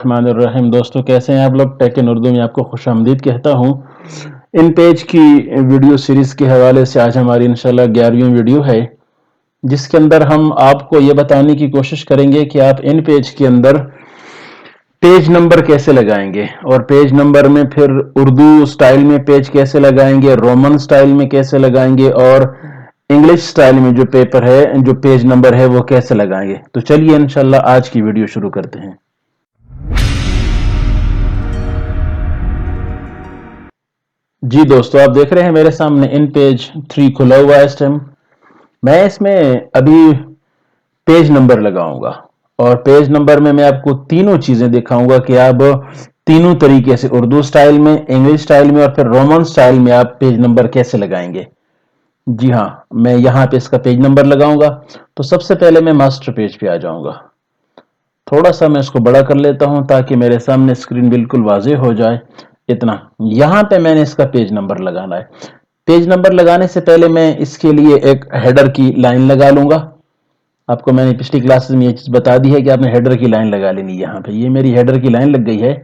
रहमान दोस्तों, कैसे हैं आप लोग। टेक इन उर्दू में आपको खुश आमदीद कहता हूं। इन पेज की वीडियो सीरीज के हवाले से आज हमारी इंशाल्लाह 11वीं वीडियो है, जिसके अंदर हम आपको ये बताने की कोशिश करेंगे कि आप इन पेज के अंदर पेज नंबर कैसे लगाएंगे, और पेज नंबर में फिर उर्दू स्टाइल में पेज कैसे लगाएंगे, रोमन स्टाइल में कैसे लगाएंगे, और इंग्लिश स्टाइल में जो पेपर है, जो पेज नंबर है, वो कैसे लगाएंगे। तो चलिए इंशाल्लाह आज की वीडियो शुरू करते हैं। जी दोस्तों, आप देख रहे हैं मेरे सामने इन पेज 3 खुला हुआ है इस टाइम। मैं इसमें अभी पेज नंबर लगाऊंगा, और पेज नंबर में मैं आपको तीनों चीजें दिखाऊंगा कि आप तीनों तरीके से उर्दू स्टाइल में, इंग्लिश स्टाइल में और फिर रोमन स्टाइल में आप पेज नंबर कैसे लगाएंगे। जी हाँ, मैं यहाँ पे इसका पेज नंबर लगाऊंगा। तो सबसे पहले मैं मास्टर पेज पे आ जाऊंगा। थोड़ा सा मैं इसको बड़ा कर लेता हूं ताकि मेरे सामने स्क्रीन बिल्कुल वाज़ेह हो जाए। इतना यहां पे मैंने इसका पेज नंबर लगाना है। पेज नंबर लगाने से पहले मैं इसके लिए एक हेडर की लाइन लगा लूंगा। आपको मैंने पिछली क्लासेस में ये चीज बता दी है कि आपने हेडर की लाइन लगा लेनी। यहाँ पे ये मेरी हेडर की लाइन लग गई है,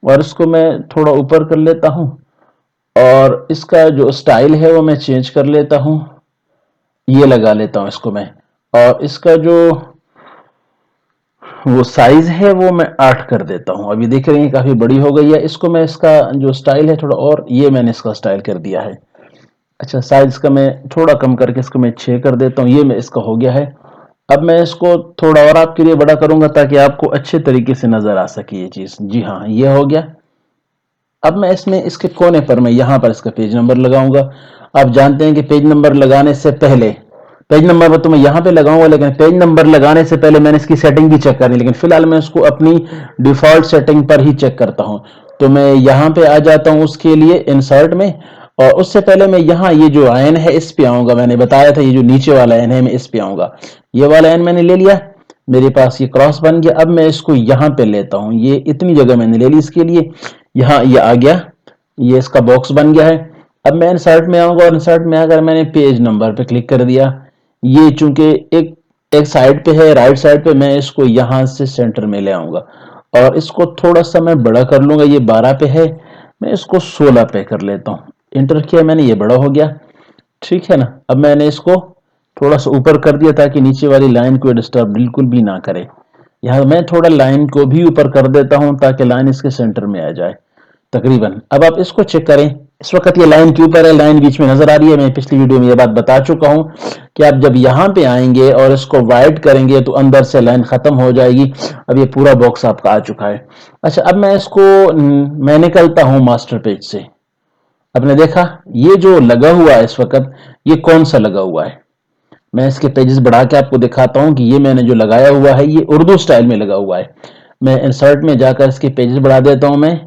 और इसको मैं थोड़ा ऊपर कर लेता हूं, और इसका जो स्टाइल है वो मैं चेंज कर लेता हूं। ये लगा लेता हूं इसको मैं, और इसका जो वो साइज है वो मैं 8 कर देता हूं। अभी देख रहे हैं काफी बड़ी हो गई है। इसको मैं, इसका जो स्टाइल है थोड़ा और, ये मैंने इसका स्टाइल कर दिया है। अच्छा, साइज का मैं थोड़ा कम करके इसको मैं 6 कर देता हूं। ये मैं इसका हो गया है। अब मैं इसको थोड़ा और आपके लिए बड़ा करूंगा ताकि आपको अच्छे तरीके से नजर आ सके ये चीज। जी हाँ, ये हो गया। अब मैं इसमें इसके कोने पर मैं यहाँ पर इसका पेज नंबर लगाऊंगा। आप जानते हैं कि पेज नंबर लगाने से पहले, पेज नंबर तो मैं यहाँ पे लगाऊंगा, लेकिन पेज नंबर लगाने से पहले मैंने इसकी सेटिंग भी चेक करनी, लेकिन फिलहाल मैं इसको अपनी डिफॉल्ट सेटिंग पर ही चेक करता हूँ। तो मैं यहाँ पे आ जाता हूँ उसके लिए इंसर्ट में, और उससे पहले मैं यहाँ ये जो आयन है इस पे आऊंगा। मैंने बताया था ये जो नीचे वाला आयन है मैं इस पे आऊंगा। ये वाला आयन मैंने ले लिया, मेरे पास ये क्रॉस बन गया। अब मैं इसको यहाँ पे लेता हूँ, ये इतनी जगह मैंने ले ली इसके लिए। यहाँ ये आ गया, ये इसका बॉक्स बन गया है। अब मैं इंसर्ट में आऊंगा, और इंसर्ट में आकर मैंने पेज नंबर पे क्लिक कर दिया। ये चूंकि एक एक साइड पे है, राइट साइड पे, मैं इसको यहां से सेंटर में ले आऊंगा, और इसको थोड़ा सा मैं बड़ा कर लूंगा। ये 12 पे है, मैं इसको 16 पे कर लेता हूँ। इंटर किया मैंने, ये बड़ा हो गया। ठीक है ना। अब मैंने इसको थोड़ा सा ऊपर कर दिया ताकि नीचे वाली लाइन को डिस्टर्ब बिल्कुल भी ना करे। यहाँ मैं थोड़ा लाइन को भी ऊपर कर देता हूँ ताकि लाइन इसके सेंटर में आ जाए तकरीबन। अब आप इसको चेक करें, इस वक्त ये लाइन के ऊपर है, लाइन बीच में नजर आ रही है। मैं पिछली वीडियो में ये बात बता चुका हूं कि आप जब यहां पे आएंगे और इसको वाइड करेंगे तो अंदर से लाइन खत्म हो जाएगी। अब ये पूरा बॉक्स आपका आ चुका है। अच्छा, अब मैं इसको मैं निकलता हूं मास्टर पेज से। आपने देखा ये जो लगा हुआ है इस वक्त, ये कौन सा लगा हुआ है। मैं इसके पेजेस बढ़ा के आपको दिखाता हूं कि ये मैंने जो लगाया हुआ है ये उर्दू स्टाइल में लगा हुआ है। मैं इंसर्ट में जाकर इसके पेजेस बढ़ा देता हूं मैं।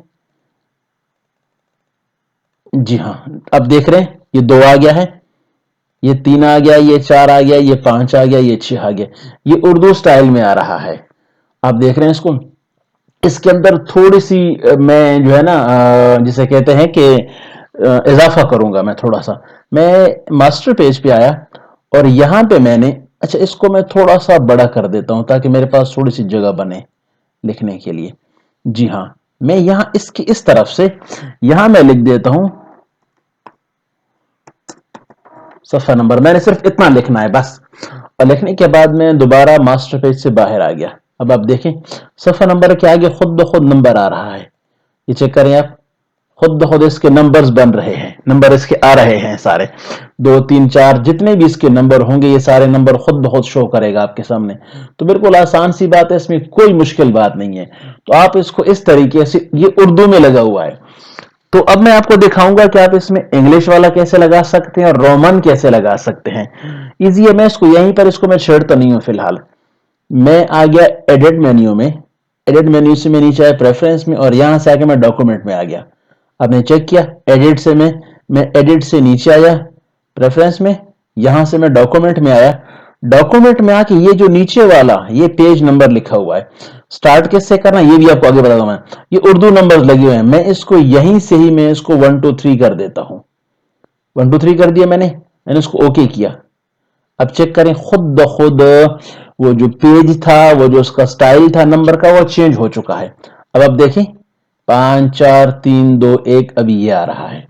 जी हाँ, अब देख रहे हैं ये 2 आ गया है, ये 3 आ गया, ये 4 आ गया, ये 5 आ गया, ये 6 आ गया। ये उर्दू स्टाइल में आ रहा है। आप देख रहे हैं इसको। इसके अंदर थोड़ी सी मैं जो है ना, जिसे कहते हैं कि इजाफा करूंगा मैं थोड़ा सा। मैं मास्टर पेज पे आया, और यहां पे मैंने, अच्छा इसको मैं थोड़ा सा बड़ा कर देता हूं ताकि मेरे पास थोड़ी सी जगह बने लिखने के लिए। जी हाँ, मैं यहां इसकी इस तरफ से यहां मैं लिख देता हूं सफ़ा नंबर। मैंने सिर्फ इतना लिखना है बस, और लिखने के बाद मैं दोबारा मास्टर पेज से बाहर आ गया। अब आप देखें सफ़ा नंबर के आगे खुद ब खुद नंबर आ रहा है। ये चेक करें आप, खुद ब खुद इसके नंबर्स बन रहे हैं, नंबर इसके आ रहे हैं सारे। 2 3 4 जितने भी इसके नंबर होंगे, ये सारे नंबर खुद ब खुद शो करेगा आपके सामने। तो बिल्कुल आसान सी बात है, इसमें कोई मुश्किल बात नहीं है। तो आप इसको इस तरीके से, ये उर्दू में लगा हुआ है। तो अब मैं आपको दिखाऊंगा कि आप इसमें इंग्लिश वाला कैसे लगा सकते हैं और रोमन कैसे लगा सकते हैं। इजी है। मैं इसको यहीं पर, इसको मैं छेड़ता नहीं हूं फिलहाल। मैं आ गया एडिट मेन्यू में, एडिट मेन्यू से मैं नीचे आया प्रेफरेंस में, और यहां से आके मैं डॉक्यूमेंट में आ गया। आपने चेक किया, एडिट से मैं एडिट से नीचे आया प्रेफरेंस में, यहां से मैं डॉक्यूमेंट में आया। डॉक्यूमेंट में आके ये जो नीचे वाला ये पेज नंबर लिखा हुआ है, स्टार्ट कैसे करना ये भी आपको आगे बताऊंगा मैं। ये उर्दू नंबर्स लगे हुए हैं, मैं इसको यहीं से ही मैं इसको 1 2 3 कर देता हूं। 1 2 3 कर दिया मैंने इसको ओके किया। अब चेक करें, खुद ब खुद वो जो पेज था, वो जो उसका स्टाइल था नंबर का, वो चेंज हो चुका है। اب آپ دیکھیں 5 4 3 2 1 ابھی یہ آ رہا ہے.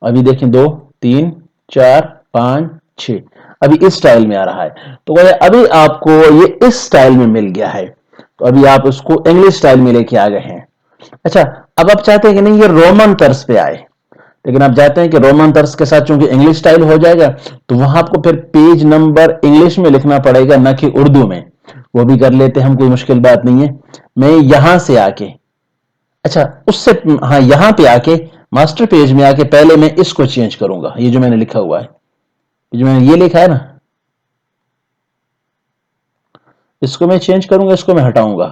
ابھی دیکھیں 2 3 4 5 6 ابھی اس سٹائل میں آ رہا ہے. تو ابھی آپ کو یہ اس سٹائل میں مل گیا ہے. تو ابھی آپ اس کو انگلش سٹائل میں لے کے آ گئے ہیں. اچھا اب آپ چاہتے ہیں کہ نہیں یہ رومن طرز پہ آئے، لیکن آپ چاہتے ہیں کہ رومن طرز کے ساتھ چونکہ انگلش سٹائل ہو جائے گا تو وہاں آپ کو پھر پیج نمبر انگلش میں لکھنا پڑے گا نہ کہ اردو میں. وہ بھی کر لیتے ہم، کوئی مشکل بات نہیں ہے. میں یہاں سے آ کے، اچھا اس سے ہاں یہاں پہ آ کے ماسٹر پیج میں آ کے پہلے میں اس کو چینج کروں گا. یہ جو میں نے لکھا ہوا ہے، جو میں نے یہ لکھا ہے نا، اس کو میں چینج کروں گا، اس کو میں ہٹاؤں گا،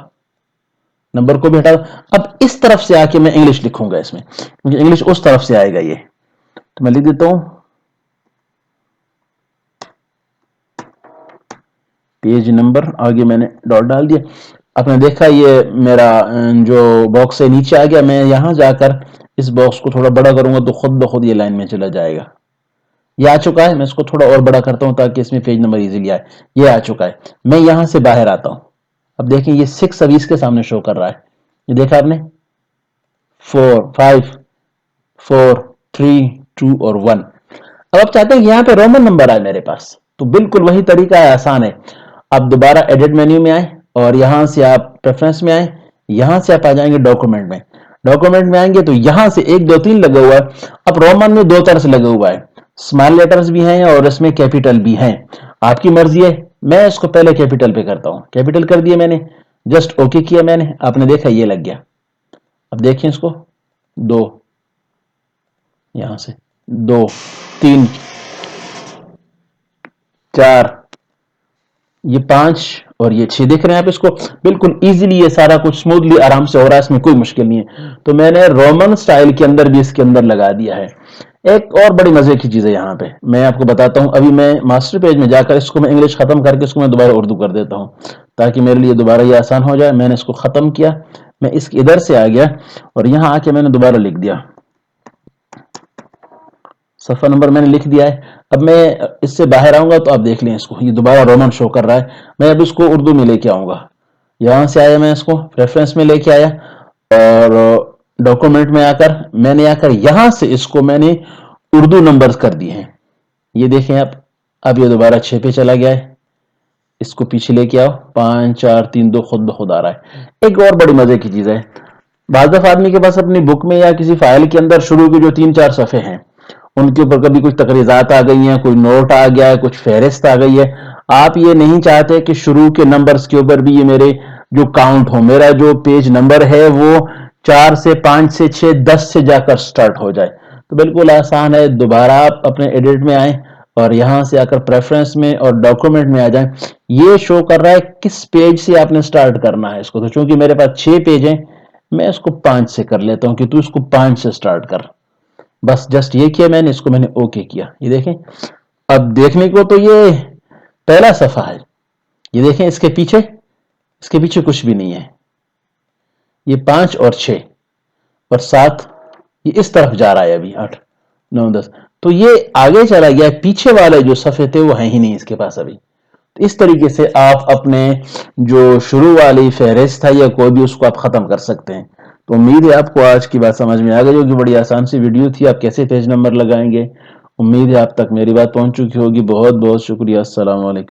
نمبر کو بھی ہٹا. اب اس طرف سے آ کے میں انگلش لکھوں گا اس میں، کیونکہ انگلش اس طرف سے آئے گا. یہ تو میں لکھ دیتا ہوں پیج نمبر، آگے میں نے ڈاٹ ڈال دیا. آپ نے دیکھا یہ میرا جو باکس ہے نیچے آ گیا. میں یہاں جا کر اس باکس کو تھوڑا بڑا کروں گا تو خود بخود یہ لائن میں چلا جائے گا. یہ آ چکا ہے. میں اس کو تھوڑا اور بڑا کرتا ہوں تاکہ اس میں پیج نمبر ایزیلی آئے. یہ آ چکا ہے. میں یہاں سے باہر آتا ہوں. اب دیکھیں یہ 6 ابھی اس کے سامنے شو کر رہا ہے. یہ دیکھا آپ نے، 4 5 4 3 2 اور 1. اب آپ چاہتے ہیں کہ یہاں پہ رومن نمبر آئے میرے پاس، تو بالکل وہی طریقہ ہے، آسان ہے. آپ دوبارہ ایڈٹ مینیو میں آئیں اور یہاں سے آپ پریفرنس میں آئیں. یہاں سے آپ آ جائیں گے ڈاکومنٹ میں. ڈاکومنٹ میں آئیں گے تو یہاں سے 1 2 3 لگا ہوا ہے. اب رومن میں 2 طرح سے لگا ہوا ہے، اسمال لیٹرز بھی ہیں اور اس میں کیپیٹل بھی ہیں. آپ کی مرضی ہے. میں اس کو پہلے کیپیٹل پہ کرتا ہوں. کیپیٹل کر دیا میں نے، جسٹ اوکے کیا میں نے. آپ نے دیکھا یہ لگ گیا. اب دیکھیں اس کو، 2 یہاں سے 2 3 4 یہ 5 اور یہ 6. دیکھ رہے ہیں آپ اس کو بالکل ایزیلی یہ سارا کچھ سموتھلی آرام سے ہو رہا ہے. اس میں کوئی مشکل نہیں ہے. تو میں نے رومن سٹائل کے اندر بھی اس کے اندر لگا دیا ہے. ایک اور بڑی مزے کی چیز ہے یہاں پہ، میں آپ کو بتاتا ہوں. ابھی میں ماسٹر پیج میں جا کر اس کو میں انگلش ختم کر کے اس کو میں دوبارہ اردو کر دیتا ہوں تاکہ میرے لیے دوبارہ یہ آسان ہو جائے. میں نے اس کو ختم کیا، میں اس کے ادھر سے آ گیا اور یہاں آ کے میں نے دوبارہ لکھ دیا. صفحہ نمبر میں نے لکھ دیا ہے. اب میں اس سے باہر آؤں گا تو آپ دیکھ لیں اس کو، یہ دوبارہ رومن شو کر رہا ہے. میں اب اس کو اردو میں لے کے آؤں گا. یہاں سے آیا، میں اس کو ریفرنس میں لے کے آیا اور ڈاکومنٹ میں آ کر میں نے یہاں سے اس کو میں نے اردو نمبرز کر دیے ہیں. یہ دیکھیں آپ، اب یہ دوبارہ 6 پہ چلا گیا ہے. اس کو پیچھے لے کے آؤ، 5 4 3 2 خود بخود آ رہا ہے. ایک اور بڑی مزے کی چیز ہے، بعض دفعہ آدمی کے پاس اپنی بک میں یا کسی فائل کے اندر شروع کے جو 3 4 صفحے ہیں ان کے اوپر کبھی کچھ تقریضات آ گئی ہیں، کوئی نوٹ آ گیا ہے، کچھ فہرست آ گئی ہے. آپ یہ نہیں چاہتے کہ شروع کے نمبرز کے اوپر بھی یہ میرے جو کاؤنٹ ہو، میرا جو پیج نمبر ہے وہ 4 سے 5 سے 6 10 سے جا کر سٹارٹ ہو جائے. تو بالکل آسان ہے. دوبارہ آپ اپنے ایڈٹ میں آئیں اور یہاں سے آ کر پریفرنس میں اور ڈاکومنٹ میں آ جائیں. یہ شو کر رہا ہے کس پیج سے آپ نے سٹارٹ کرنا ہے اس کو. تو چونکہ میرے پاس 6 پیج ہیں، میں اس کو 5 سے کر لیتا ہوں کہ تو اس کو 5 سے سٹارٹ کر. بس جسٹ یہ کیا میں نے، اس کو میں نے اوکے کیا. یہ دیکھیں اب دیکھنے کو تو یہ پہلا صفحہ ہے. یہ دیکھیں اس کے پیچھے کچھ بھی نہیں ہے. یہ 5 اور 6 اور 7 یہ اس طرف جا رہا ہے. ابھی 8 9 10 تو یہ آگے چلا گیا. پیچھے والے جو صفحے تھے وہ ہیں ہی نہیں اس کے پاس ابھی. تو اس طریقے سے آپ اپنے جو شروع والی فہرست تھا یا کوئی بھی اس کو آپ ختم کر سکتے ہیں. تو امید ہے آپ کو آج کی بات سمجھ میں آ گئی ہوگی. بڑی آسان سی ویڈیو تھی. آپ کیسے پیج نمبر لگائیں گے، امید ہے آپ تک میری بات پہنچ چکی ہوگی. بہت بہت شکریہ. السلام علیکم.